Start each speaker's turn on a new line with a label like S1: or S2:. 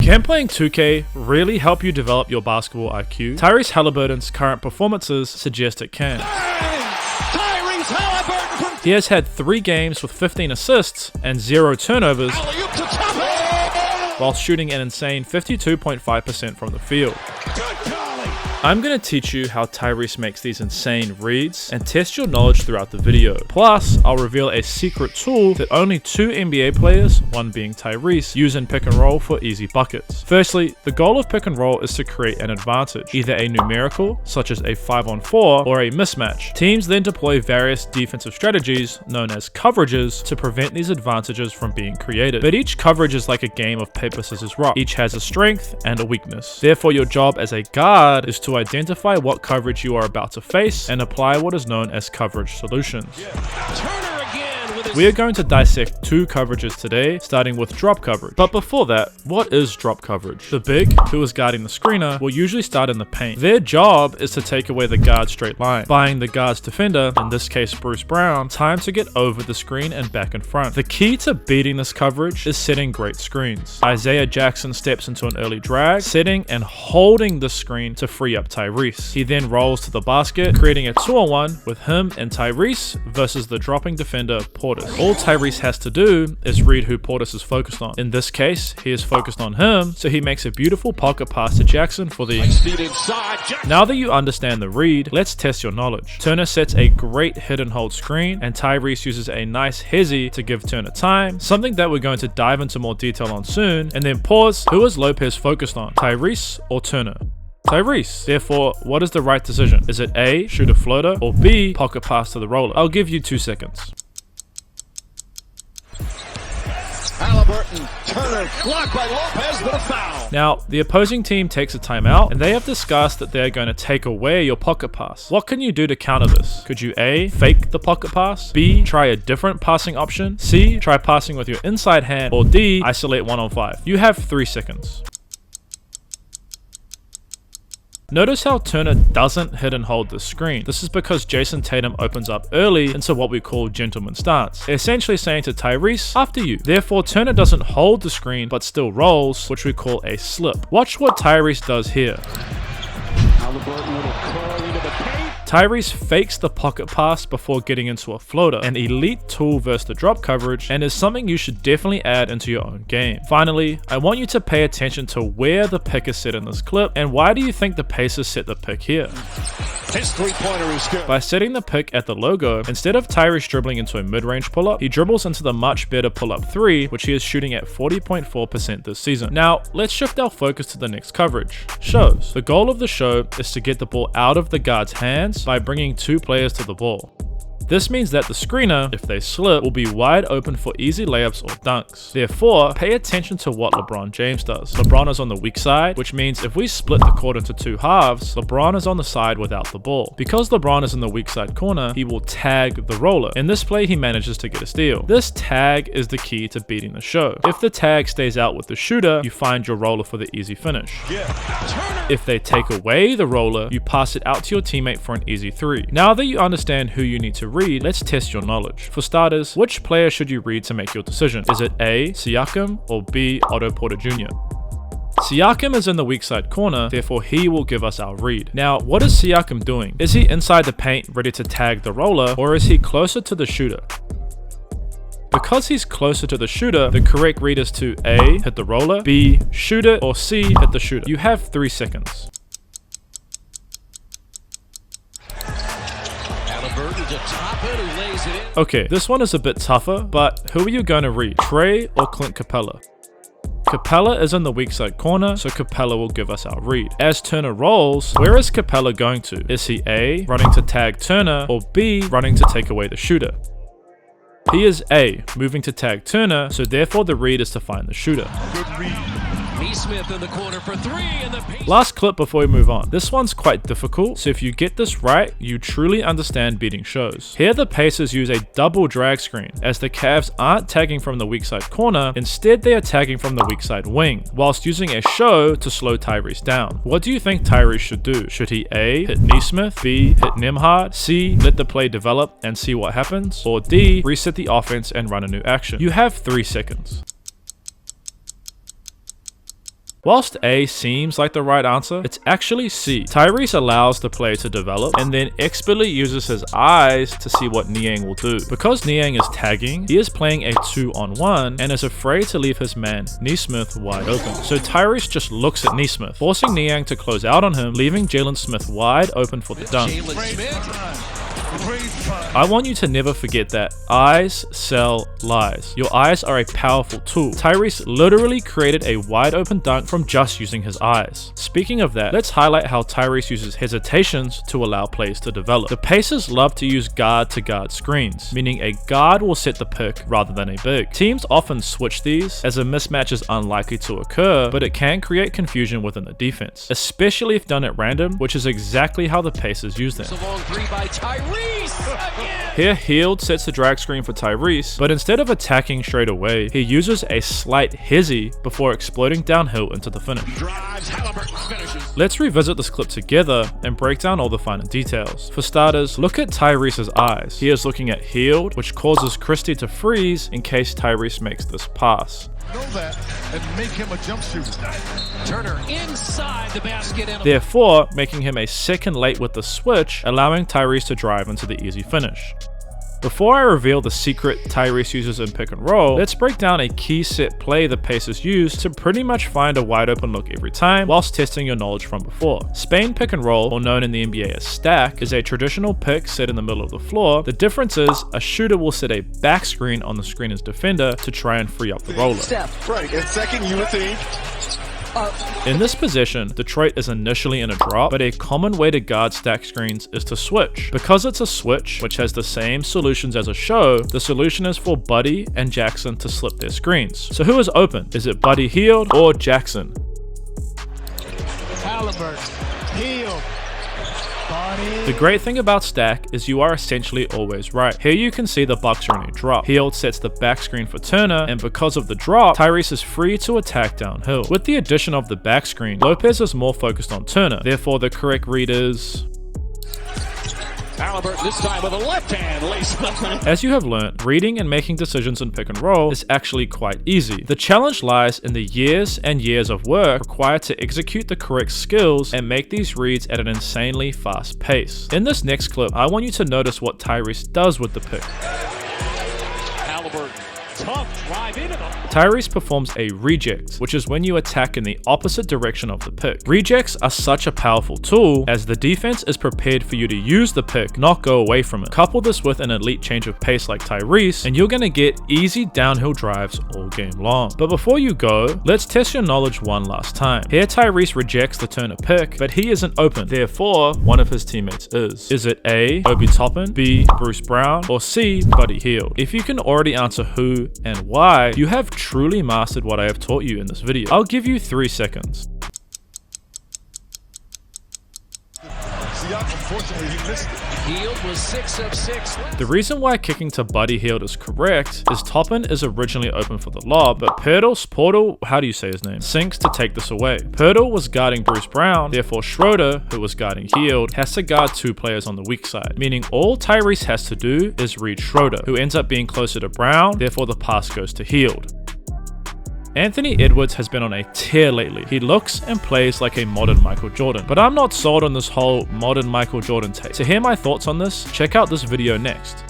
S1: Can playing 2K really help you develop your basketball IQ? Tyrese Haliburton's current performances suggest it can.
S2: Tyrese Haliburton!
S1: He has had 3 games with 15 assists and 0 turnovers, while shooting an insane 52.5% from the field. I'm going to teach you how Tyrese makes these insane reads and test your knowledge throughout the video. Plus, I'll reveal a secret tool that only 2 NBA players, one being Tyrese, use in pick and roll for easy buckets. Firstly, the goal of pick and roll is to create an advantage, either a numerical, such as a 5-on-4, or a mismatch. Teams then deploy various defensive strategies, known as coverages, to prevent these advantages from being created. But each coverage is like a game of paper, scissors, rock. Each has a strength and a weakness. Therefore, your job as a guard is to identify what coverage you are about to face and apply what is known as coverage solutions. We are going to dissect 2 coverages today, starting with drop coverage. But before that, what is drop coverage? The big, who is guarding the screener, will usually start in the paint. Their job is to take away the guard's straight line, buying the guard's defender, in this case Bruce Brown, time to get over the screen and back in front. The key to beating this coverage is setting great screens. Isaiah Jackson steps into an early drag, setting and holding the screen to free up Tyrese. He then rolls to the basket, creating a 2-on-1 with him and Tyrese versus the dropping defender Portis. All Tyrese has to do is read who Portis is focused on. In this case, he is focused on him, so he makes a beautiful pocket pass to Jackson for the... Now that you understand the read, let's test your knowledge. Turner sets a great hit and hold screen, and Tyrese uses a nice hezzy to give Turner time, something that we're going to dive into more detail on soon, and then pause. Who is Lopez focused on, Tyrese or Turner? Tyrese. Therefore, what is the right decision? Is it A, shoot a floater, or B, pocket pass to the roller? I'll give you 2 seconds.
S2: Haliburton, Turner, blocked by Lopez, but a foul.
S1: Now, the opposing team takes a timeout, and they have discussed that they're going to take away your pocket pass. What can you do to counter this? Could you A, fake the pocket pass, B, try a different passing option, C, try passing with your inside hand, or D, isolate 1-on-5? You have 3 seconds. Notice how Turner doesn't hit and hold the screen. This is because Jason Tatum opens up early into what we call gentleman stance, essentially saying to Tyrese, after you. Therefore, Turner doesn't hold the screen but still rolls, which we call a slip. Watch what Tyrese does here. Tyrese fakes the pocket pass before getting into a floater, an elite tool versus the drop coverage, and is something you should definitely add into your own game. Finally, I want you to pay attention to where the pick is set in this clip, and why do you think the Pacers set the pick here?
S2: His 3-pointer is good.
S1: By setting the pick at the logo, instead of Tyrese dribbling into a mid-range pull-up, he dribbles into the much better pull-up 3, which he is shooting at 40.4% this season. Now, let's shift our focus to the next coverage, shows. The goal of the show is to get the ball out of the guard's hands by bringing 2 players to the ball. This means that the screener, if they slip, will be wide open for easy layups or dunks. Therefore, pay attention to what LeBron James does. LeBron is on the weak side, which means if we split the court into 2 halves, LeBron is on the side without the ball. Because LeBron is in the weak side corner, he will tag the roller. In this play, he manages to get a steal. This tag is the key to beating the show. If the tag stays out with the shooter, you find your roller for the easy finish. If they take away the roller, you pass it out to your teammate for an easy 3. Now that you understand who you need to read, let's test your knowledge. For starters, which player should you read to make your decision? Is it A, Siakam, or B, Otto Porter Jr.? Siakam is in the weak side corner, therefore he will give us our read. Now, what is Siakam doing? Is he inside the paint ready to tag the roller, or is he closer to the shooter? Because he's closer to the shooter, the correct read is to A, hit the roller, B, shoot it, or C, hit the shooter. You have 3 seconds. Okay, this one is a bit tougher, but who are you going to read? Trey or Clint Capella? Capella is in the weak side corner, so Capella will give us our read. As Turner rolls, where is Capella going to? Is he A, running to tag Turner, or B, running to take away the shooter? He is A, moving to tag Turner, so therefore the read is to find the shooter.
S2: Good read. Smith in the corner for 3, and the
S1: last clip before we move on. This one's quite difficult, so if you get this right, you truly understand beating shows. Here the Pacers use a double drag screen, as the Cavs aren't tagging from the weak side corner, instead they are tagging from the weak side wing, whilst using a show to slow Tyrese down. What do you think Tyrese should do? Should he A, hit Nesmith, B, hit Nembhard, C, let the play develop and see what happens, or D, reset the offense? offense and run a new action. You have 3 seconds. Whilst A seems like the right answer, it's actually C. Tyrese allows the play to develop and then expertly uses his eyes to see what Niang will do. Because Niang is tagging, he is playing a 2-on-1 and is afraid to leave his man Nesmith wide open. So Tyrese just looks at Nesmith, forcing Niang to close out on him, leaving Jalen Smith wide open for the dunk. I want you to never forget that eyes sell lies. Your eyes are a powerful tool. Tyrese literally created a wide open dunk from just using his eyes. Speaking of that, let's highlight how Tyrese uses hesitations to allow plays to develop. The Pacers love to use guard to guard screens, meaning a guard will set the pick rather than a big. Teams often switch these as a mismatch is unlikely to occur, but it can create confusion within the defense, especially if done at random, which is exactly how the Pacers use them.
S2: It's a long three by Tyrese.
S1: Here, Hield sets the drag screen for Tyrese, but instead of attacking straight away, he uses a slight hezzy before exploding downhill into the finish. Let's revisit this clip together and break down all the finer details. For starters, look at Tyrese's eyes. He is looking at Hield, which causes Christie to freeze in case Tyrese makes this pass.
S3: Know that and make him a jump shooter.
S2: Turner inside the basket.
S1: Therefore, making him a second late with the switch, allowing Tyrese to drive into the easy finish. Before I reveal the secret Tyrese uses in pick and roll, let's break down a key set play the Pacers use to pretty much find a wide open look every time whilst testing your knowledge from before. Spain pick and roll, or known in the NBA as stack, is a traditional pick set in the middle of the floor. The difference is a shooter will set a back screen on the screener's defender to try and free up the roller.
S3: Right, and second you would think.
S1: In this position, Detroit is initially in a drop, but a common way to guard stack screens is to switch. Because it's a switch, which has the same solutions as a show, the solution is for Buddy and Jackson to slip their screens. So who is open? Is it Buddy Hield or Jackson?
S2: Haliburton, Hield.
S1: The great thing about stack is you are essentially always right. Here you can see the Bucks are in a drop. Hield sets the back screen for Turner, and because of the drop, Tyrese is free to attack downhill. With the addition of the back screen, Lopez is more focused on Turner. Therefore, the correct read is...
S2: Haliburton this time with a left hand lace.
S1: As you have learned, reading and making decisions in pick and roll is actually quite easy. The challenge lies in the years and years of work required to execute the correct skills and make these reads at an insanely fast pace. In this next clip, I want you to notice what Tyrese does with the pick.
S2: Haliburton, tough drive into them.
S1: Tyrese performs a reject, which is when you attack in the opposite direction of the pick. Rejects are such a powerful tool as the defense is prepared for you to use the pick, not go away from it. Couple this with an elite change of pace like Tyrese, and you're gonna get easy downhill drives all game long. But before you go, let's test your knowledge one last time. Here Tyrese rejects the Turner pick, but he isn't open. Therefore, one of his teammates is. Is it A, Obi Toppin, B, Bruce Brown, or C, Buddy Hield? If you can already answer who and why, you have truly mastered what I have taught you in this video. I'll give you 3 seconds.
S3: Unfortunately, he missed it.
S2: Hield was 6 of 6.
S1: The reason why kicking to Buddy Hield is correct is Toppin is originally open for the lob, but Portal, how do you say his name, sinks to take this away. Portal was guarding Bruce Brown, therefore Schroeder, who was guarding Hield, has to guard 2 players on the weak side, meaning all Tyrese has to do is read Schroeder, who ends up being closer to Brown, therefore the pass goes to Hield. Anthony Edwards has been on a tear lately. He looks and plays like a modern Michael Jordan, but I'm not sold on this whole modern Michael Jordan take. To hear my thoughts on this, check out this video next.